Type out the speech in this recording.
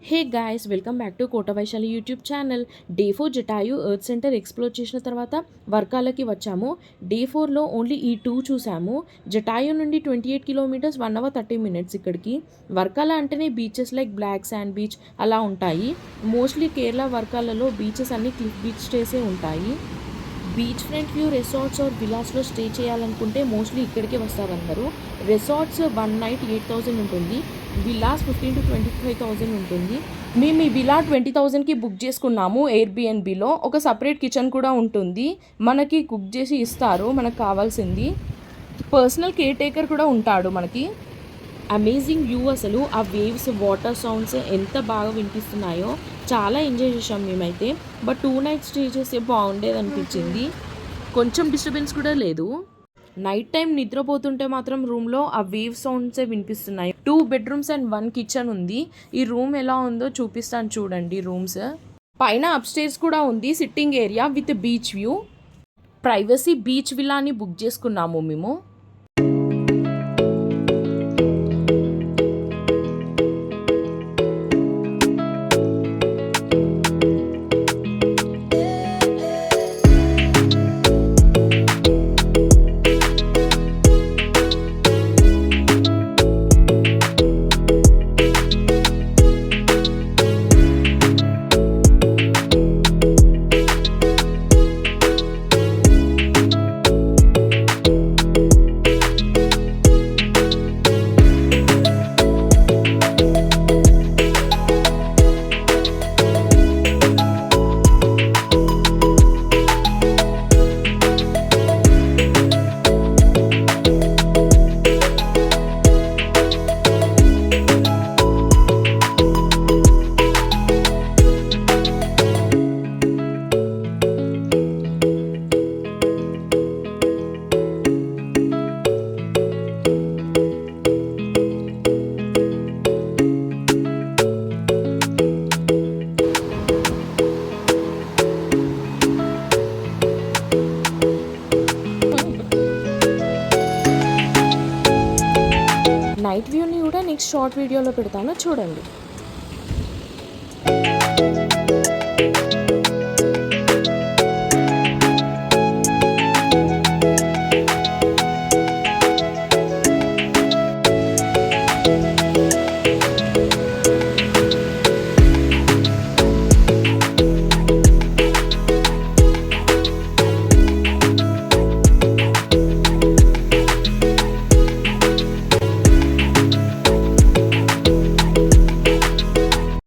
Hey guys, welcome back to Kota Vaishali YouTube channel. Day 4 Jatayu earth center explore చేసిన తర్వాత వర్కాలకి వచ్చాము. Day 4లో only ఈ 2 చూసాము. జటాయు నుండి 28 కిలోమీటర్స్ 1 అవర్ 30 మినిట్స్ ఇక్కడికి. వర్కాల అంటేనే beaches like black sand beach అలా ఉంటాయి. మోస్ట్లీ కేరళ వర్కాలలో బీచెస్ అన్ని క్లిఫ్ బీచ్ స్టేసే ఉంటాయి. Beach front view resorts or విలాస్లో స్టే చేయాలనుకుంటే మోస్ట్లీ ఇక్కడికే వస్తారు అందరూ. రిసార్ట్స్ 1 నైట్ 8,000 ఉంటుంది. విలాస్ 15,000 to 25,000 ఉంటుంది. మేము ఈ విలా 20,000కి బుక్ చేసుకున్నాము. ఎయిర్బిఎన్బిలో ఒక సపరేట్ కిచెన్ కూడా ఉంటుంది. మనకి కుక్ చేసి ఇస్తారు మనకు కావాల్సింది. పర్సనల్ కేర్ టేకర్ కూడా ఉంటాడు మనకి. అమేజింగ్ వ్యూ, అసలు ఆ వేవ్స్ వాటర్ సౌండ్స్ ఎంత బాగా వినిపిస్తున్నాయో. చాలా ఎంజాయ్ చేసాం మేమైతే. బట్ 2 నైట్స్ స్టే చేస్తే బాగుండేది అనిపించింది. కొంచెం డిస్టర్బెన్స్ కూడా లేదు. నైట్ టైం నిద్రపోతుంటే మాత్రం రూమ్లో ఆ వేవ్ సౌండ్సే వినిపిస్తున్నాయి. 2 బెడ్రూమ్స్ అండ్ 1 కిచెన్ ఉంది. ఈ రూమ్ ఎలా ఉందో చూపిస్తాను చూడండి. రూమ్స్ పైన అప్స్టేర్స్ కూడా ఉంది, sitting area with beach view. Privacy beach విల్లాని బుక్ చేసుకున్నాము మేము. నైట్ వ్యూని కూడా నెక్స్ట్ షార్ట్ వీడియోలో పెడతాను, చూడండి.